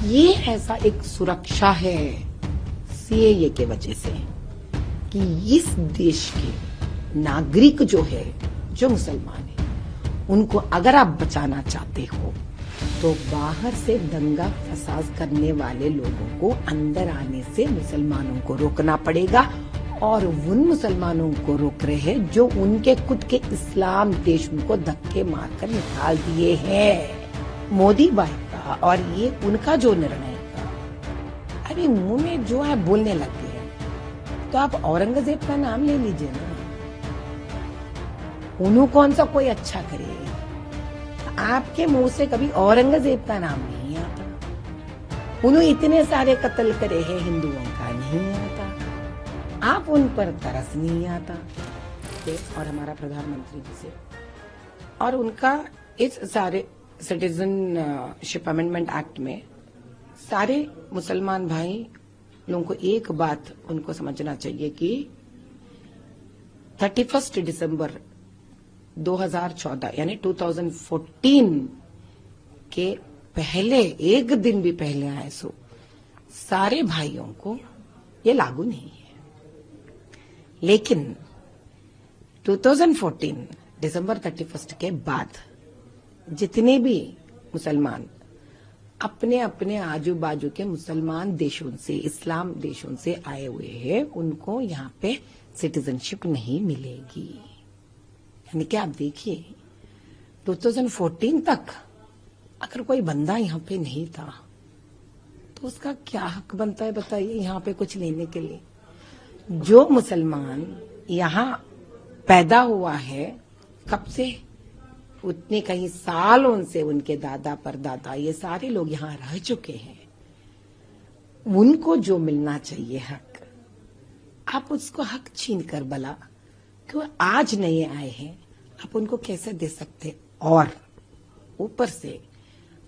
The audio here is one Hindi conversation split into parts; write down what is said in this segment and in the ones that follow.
ये ऐसा एक सुरक्षा है सीएए के वजह से कि इस देश के नागरिक जो है, जो मुसलमान है, उनको अगर आप बचाना चाहते हो तो बाहर से दंगा फसाद करने वाले लोगों को अंदर आने से मुसलमानों को रोकना पड़ेगा। और उन मुसलमानों को रोक रहे हैं जो उनके खुद के इस्लाम देश को धक्के मारकर निकाल दिए हैं। मोदी भाई का और ये उनका जो निर्णय था, अभी मुंह में जो है बोलने लग गए हैं, तो आप औरंगजेब का नाम ले लीजिए ना। उन्होंने कौन सा कोई अच्छा करे? आपके मुंह से कभी औरंगजेब का नाम नहीं आता। उन्होंने इतने सारे कत्ल करे हैं, हिंदुओं का नहीं आता। आप उन पर तरस नहीं आता। और हमारा प्रधानमंत्री जी से और उनका इस सारे सिटीजनशिप अमेंडमेंट एक्ट में सारे मुसलमान भाई लोगों को एक बात उनको समझना चाहिए कि 31 दिसंबर 2014 यानी 2014 के पहले एक दिन भी पहले आए सो सारे भाइयों को ये लागू नहीं है। लेकिन 2014 दिसंबर 31 के बाद जितने भी मुसलमान अपने अपने आजू बाजू के मुसलमान देशों से, इस्लाम देशों से आए हुए हैं, उनको यहाँ पे सिटीजनशिप नहीं मिलेगी। यानी कि आप देखिए 2014 तक अगर कोई बंदा यहाँ पे नहीं था तो उसका क्या हक बनता है बताइए यहाँ पे कुछ लेने के लिए। जो मुसलमान यहाँ पैदा हुआ है कब से, उतने कई सालों से उनके दादा परदादा ये सारे लोग यहाँ रह चुके हैं, उनको जो मिलना चाहिए हक, आप उसको हक छीन कर भला क्यों आज नए आए हैं आप उनको कैसे दे सकते? और ऊपर से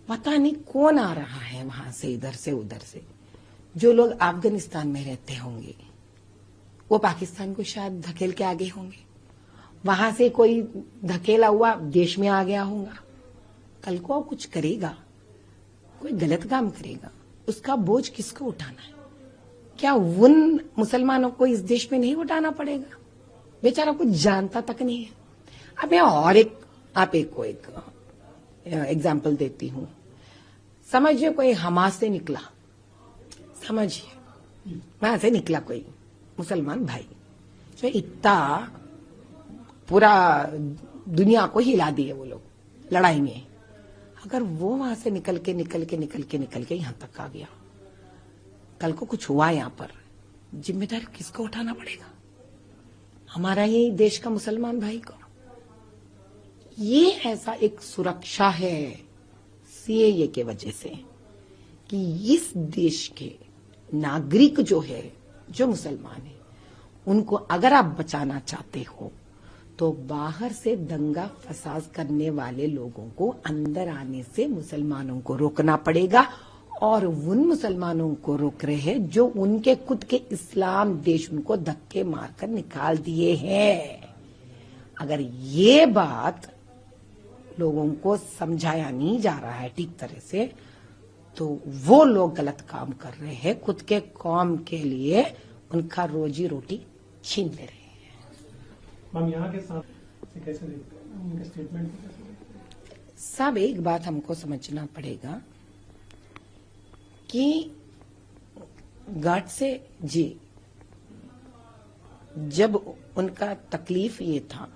पता नहीं कौन आ रहा है वहां से, इधर से उधर से। जो लोग अफगानिस्तान में रहते होंगे वो पाकिस्तान को शायद धकेल के आगे होंगे, वहां से कोई धकेला हुआ देश में आ गया होगा। कल को कुछ करेगा, कोई गलत काम करेगा, उसका बोझ किसको उठाना है? क्या उन मुसलमानों को इस देश में नहीं उठाना पड़ेगा? बेचारा कुछ जानता तक नहीं है। अब मैं और एक एग्जाम्पल देती हूँ। समझिए कोई हमास से निकला, समझिए वहां से निकला कोई मुसलमान भाई जो इतना पूरा दुनिया को हिला दिए वो लोग लड़ाई में। अगर वो वहां से निकल के यहां तक आ गया, कल को कुछ हुआ यहां पर, जिम्मेदारी किसको उठाना पड़ेगा? हमारा ही देश का मुसलमान भाई को। ये ऐसा एक सुरक्षा है सीएए के वजह से कि इस देश के नागरिक जो है, जो मुसलमान है, उनको अगर आप बचाना चाहते हो तो बाहर से दंगा फसाद करने वाले लोगों को अंदर आने से मुसलमानों को रोकना पड़ेगा। और उन मुसलमानों को रोक रहे हैं जो उनके खुद के इस्लाम देश को धक्के मारकर निकाल दिए हैं। अगर ये बात लोगों को समझाया नहीं जा रहा है ठीक तरह से, तो वो लोग गलत काम कर रहे हैं, खुद के कौम के लिए उनका रोजी रोटी छीन ले रहे हैं। हम यहाँ के साथ कैसे देखते हैं उनके स्टेटमेंट को? सब एक बात हमको समझना पड़ेगा कि गॉडसे जी जब उनका तकलीफ ये था,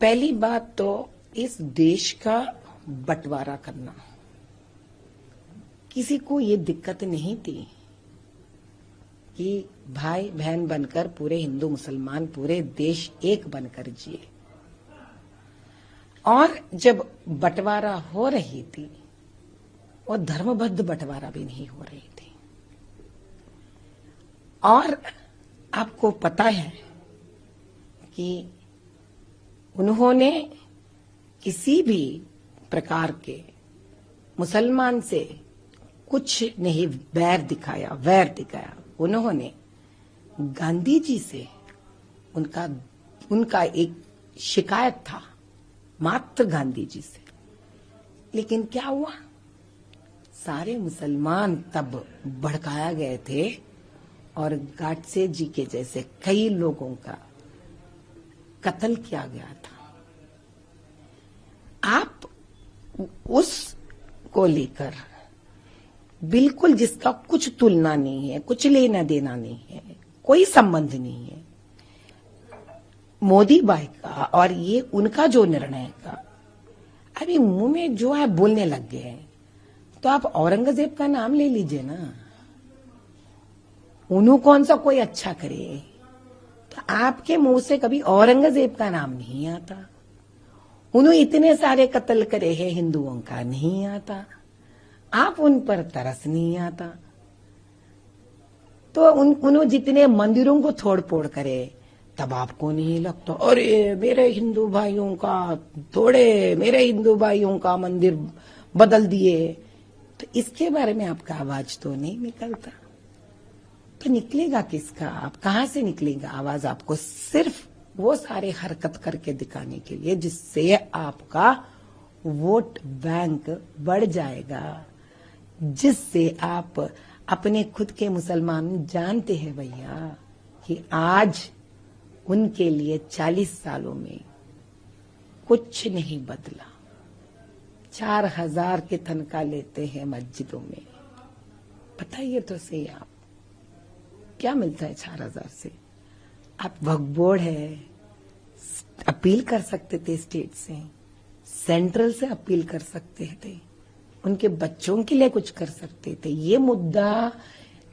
पहली बात तो इस देश का बंटवारा करना, किसी को ये दिक्कत नहीं थी कि भाई बहन बनकर पूरे हिंदू मुसलमान पूरे देश एक बनकर जिए। और जब बंटवारा हो रही थी वो धर्मबद्ध बंटवारा भी नहीं हो रही थी। और आपको पता है कि उन्होंने किसी भी प्रकार के मुसलमान से कुछ नहीं वैर दिखाया। उन्होंने गांधी जी से उनका एक शिकायत था, मात्र गांधी जी से। लेकिन क्या हुआ? सारे मुसलमान तब भड़काया गए थे और गाडसे जी के जैसे कई लोगों का कत्ल किया गया था। आप उस को लेकर बिल्कुल जिसका कुछ तुलना नहीं है, कुछ लेना देना नहीं है, कोई संबंध नहीं है मोदी भाई का और ये उनका जो निर्णय का, अभी मुंह में जो है बोलने लग गए हैं, तो आप औरंगजेब का नाम ले लीजिए ना। उन्हों कौन सा कोई अच्छा करे, तो आपके मुंह से कभी औरंगजेब का नाम नहीं आता। उन्होंने इतने सारे कत्ल करे हैं हिंदुओं का नहीं आता, आप उन पर तरस नहीं आता। तो उन्होंने जितने मंदिरों को तोड़ फोड़ करे तब आपको नहीं लगता अरे मेरे हिंदू भाइयों का तोड़े, मेरे हिंदू भाइयों का मंदिर बदल दिए, तो इसके बारे में आपका आवाज तो नहीं निकलता। तो निकलेगा किसका, आप कहां से निकलेगा आवाज आपको? सिर्फ वो सारे हरकत करके दिखाने के लिए जिससे आपका वोट बैंक बढ़ जाएगा, जिससे आप अपने खुद के मुसलमान जानते हैं भैया कि आज उनके लिए 40 सालों में कुछ नहीं बदला। 4000 के तनख्वाह लेते हैं मस्जिदों में, बताइए तो सही आप क्या मिलता है 4000 से? आप वक्फ बोर्ड है, अपील कर सकते थे स्टेट से, सेंट्रल से अपील कर सकते थे, उनके बच्चों के लिए कुछ कर सकते थे। ये मुद्दा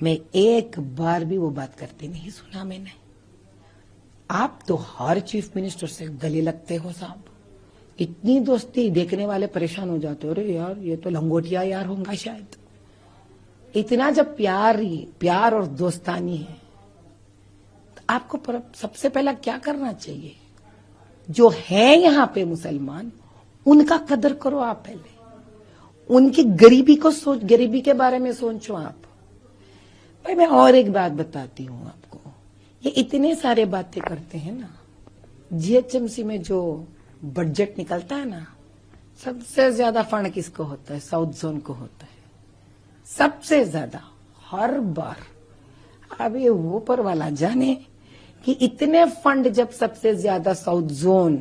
में एक बार भी वो बात करते नहीं सुना मैंने। आप तो हर चीफ मिनिस्टर से गले लगते हो साहब, इतनी दोस्ती देखने वाले परेशान हो जाते हो, अरे यार ये तो लंगोटिया यार होगा शायद। इतना जब प्यार और दोस्तानी है तो आपको सबसे पहला क्या करना चाहिए? जो है यहाँ पे मुसलमान उनका कदर करो आप, पहले उनकी गरीबी गरीबी के बारे में सोचो आप। भाई मैं और एक बात बताती हूँ आपको, ये इतने सारे बातें करते हैं ना, जीएचएमसी में जो बजट निकलता है ना, सबसे ज्यादा फंड किसको होता है? साउथ जोन को होता है सबसे ज्यादा हर बार। अब ये ऊपर वाला जाने कि इतने फंड जब सबसे ज्यादा साउथ जोन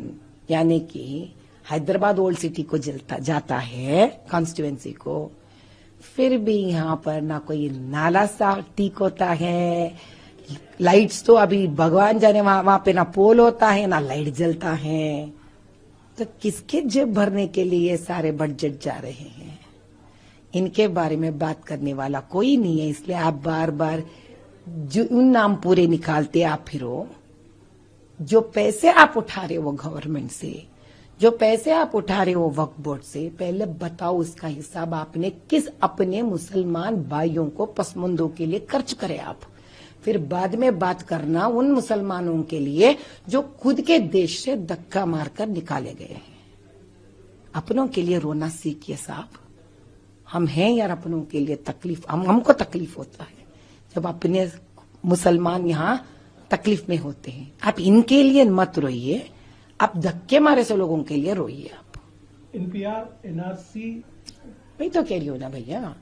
यानी कि हैदराबाद ओल्ड सिटी को जाता है कॉन्स्टिट्यूएंसी को, फिर भी यहाँ पर ना कोई नाला सा ठीक होता है, लाइट्स तो अभी भगवान जाने वहां पे ना पोल होता है ना लाइट जलता है। तो किसके जेब भरने के लिए सारे बजट जा रहे हैं? इनके बारे में बात करने वाला कोई नहीं है, इसलिए आप बार बार जो उन नाम पूरे निकालते आप फिरो। जो पैसे आप उठा रहे हो गवर्नमेंट से, जो पैसे आप उठा रहे हो वक्फ बोर्ड से, पहले बताओ उसका हिसाब आपने किस अपने मुसलमान भाइयों को पसमंदों के लिए खर्च करे आप। फिर बाद में बात करना उन मुसलमानों के लिए जो खुद के देश से धक्का मारकर निकाले गए हैं। अपनों के लिए रोना सीखिए साहब। हम हैं यार अपनों के लिए तकलीफ, हमको तकलीफ होता है जब अपने मुसलमान यहाँ तकलीफ में होते हैं। आप इनके लिए मत रोइए, आप धक्के मारे से लोगों के लिए रोइए आप। एनपीआर एनआरसी वही तो कह रही हो ना भैया,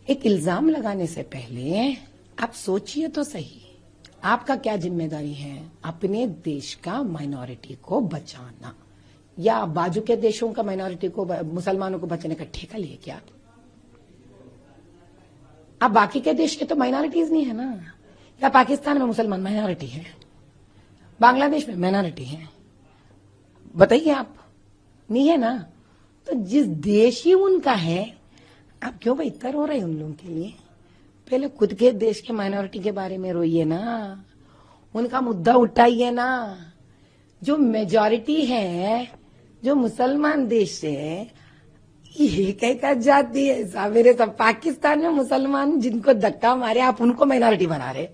एक इल्जाम लगाने से पहले आप सोचिए तो सही, आपका क्या जिम्मेदारी है? अपने देश का माइनॉरिटी को बचाना, या बाजू के देशों का माइनॉरिटी को, मुसलमानों को बचाने का ठेका लिए क्या आप? बाकी के देश के तो माइनॉरिटीज नहीं है ना। या पाकिस्तान में मुसलमान माइनॉरिटी है, बांग्लादेश में माइनॉरिटी है, बताइए आप, नहीं है ना। तो जिस देश ही उनका है, आप क्यों भाई इतना रो रहे हैं उन लोगों के लिए? पहले खुद के देश के माइनॉरिटी के बारे में रोइए ना, उनका मुद्दा उठाइए ना। जो मेजॉरिटी है, जो मुसलमान देश है, ये क्या जाती है मेरे सब पाकिस्तान में मुसलमान जिनको धक्का मारे आप उनको माइनॉरिटी बना रहे।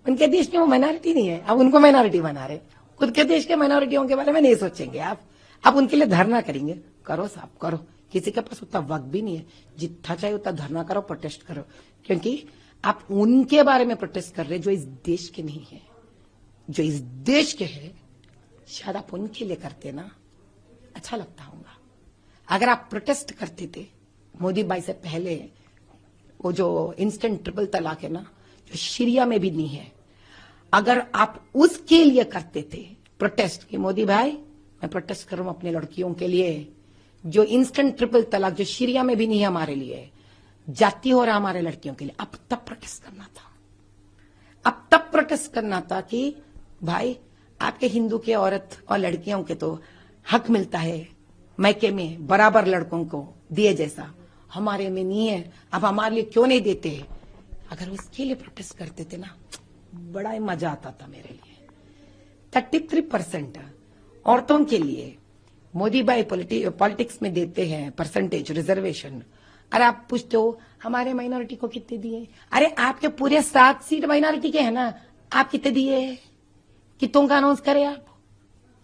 उनके देश में वो माइनॉरिटी नहीं है, अब उनको माइनॉरिटी बना रहे। खुद के देश के माइनॉरिटियों के बारे में नहीं सोचेंगे आप उनके लिए धरना करेंगे। करो साहब करो, किसी के पास उतना वक्त भी नहीं है, जितना चाहिए उतना धरना करो, प्रोटेस्ट करो, क्योंकि आप उनके बारे में प्रोटेस्ट कर रहे जो इस देश के नहीं है। जो इस देश के है शायद आप उनके लिए करते ना, अच्छा लगता होगा। अगर आप प्रोटेस्ट करते थे मोदी भाई से पहले वो जो इंस्टेंट ट्रिपल तलाक है ना, जो शरिया में भी नहीं है, अगर आप उसके लिए करते थे प्रोटेस्ट कि मोदी भाई मैं प्रोटेस्ट कर रहा हूं अपने लड़कियों के लिए, जो इंस्टेंट ट्रिपल तलाक जो शरिया में भी नहीं है हमारे लिए, जाती हो रहा हमारे लड़कियों के लिए, अब तब प्रोटेस्ट करना था। अब तब प्रोटेस्ट करना था कि भाई आपके हिंदू के औरत और लड़कियों के तो हक मिलता है मैके में बराबर लड़कों को दिए जैसा, हमारे में नहीं है, अब हमारे लिए क्यों नहीं देते? अगर उसके लिए प्रोटेस्ट करते थे ना, बड़ा ही मजा आता था मेरे लिए। 33% औरतों के लिए मोदी भाई पॉलिटिक्स में देते हैं परसेंटेज रिजर्वेशन। अरे आप पूछते हो हमारे माइनॉरिटी को कितने दिए? अरे आपके पूरे 7 सीट माइनॉरिटी के हैं ना, आप कितने दिए? कितों का अनाउंस करें आप?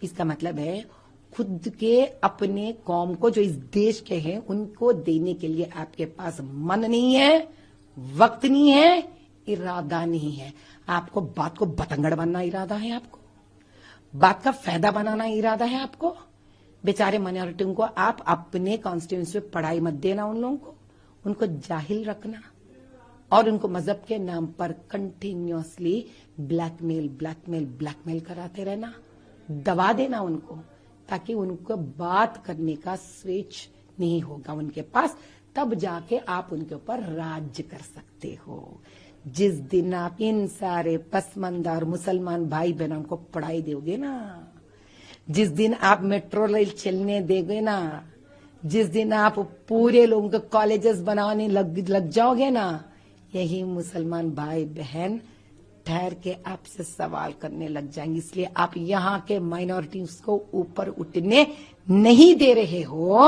इसका मतलब है खुद के अपने कौम को जो इस देश के हैं उनको देने के लिए आपके पास मन नहीं है, वक्त नहीं है, इरादा नहीं है। आपको बात को बतंगड़ बनना इरादा है, आपको बात का फायदा बनाना इरादा है आपको। बेचारे माइनॉरिटियों को आप अपने कॉन्स्टिट्यूंसी में पढ़ाई मत देना, उन लोगों को उनको जाहिल रखना और उनको मजहब के नाम पर कंटिन्यूअसली ब्लैकमेल कराते रहना, दबा देना उनको, ताकि उनको बात करने का स्वेच नहीं होगा उनके पास, तब जाके आप उनके ऊपर राज्य कर सकते हो। जिस दिन आप इन सारे पसमंदा और मुसलमान भाई बहनों को पढ़ाई दोगे ना, जिस दिन आप मेट्रो रेल चलने देंगे ना, जिस दिन आप पूरे लोगों के कॉलेजेस बनाने लग जाओगे ना, यही मुसलमान भाई बहन ठहर के आपसे सवाल करने लग जाएंगे। इसलिए आप यहाँ के माइनॉरिटीज को ऊपर उठने नहीं दे रहे हो,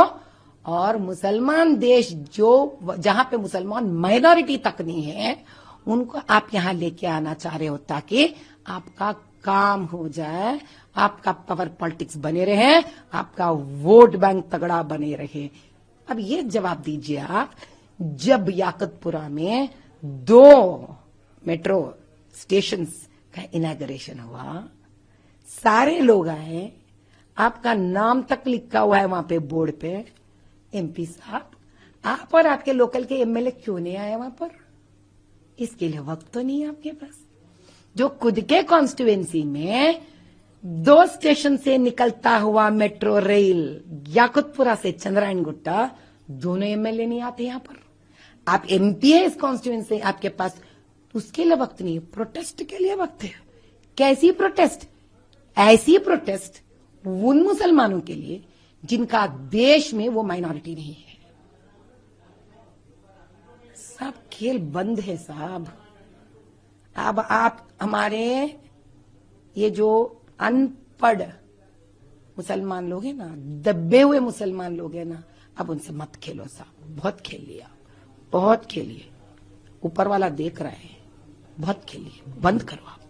और मुसलमान देश जो जहां पे मुसलमान माइनॉरिटी तक नहीं है उनको आप यहां लेके आना चाह रहे हो, ताकि आपका काम हो जाए, आपका पावर पॉलिटिक्स बने रहे, आपका वोट बैंक तगड़ा बने रहे। अब ये जवाब दीजिए आप, जब याकतपुरा में 2 मेट्रो स्टेशंस का इनॉग्रेशन हुआ, सारे लोग आए, आपका नाम तक लिखा हुआ है वहां पे बोर्ड पे, एमपी साहब आप और आपके लोकल के एमएलए क्यों नहीं आए वहां पर? इसके लिए वक्त तो नहीं है आपके पास। जो खुद के कॉन्स्टिट्यूएंसी में 2 स्टेशन से निकलता हुआ मेट्रो रेल याकुतपुरा से चंद्रायण गुट्टा, दोनों एमएलए नहीं आते यहां पर। आप एमपी है इस कॉन्स्टिट्यूएंसी आपके पास, उसके लिए वक्त नहीं है, प्रोटेस्ट के लिए वक्त है। कैसी प्रोटेस्ट? ऐसी प्रोटेस्ट उन मुसलमानों के लिए जिनका देश में वो माइनॉरिटी नहीं है। सब खेल बंद है साहब। अब आप हमारे ये जो अनपढ़ मुसलमान लोग हैं ना, दबे हुए मुसलमान लोग हैं ना, अब उनसे मत खेलो साहब, बहुत खेल लिया, बहुत खेलिए, ऊपर वाला देख रहा है, बहुत खेलिए, बंद करो आप।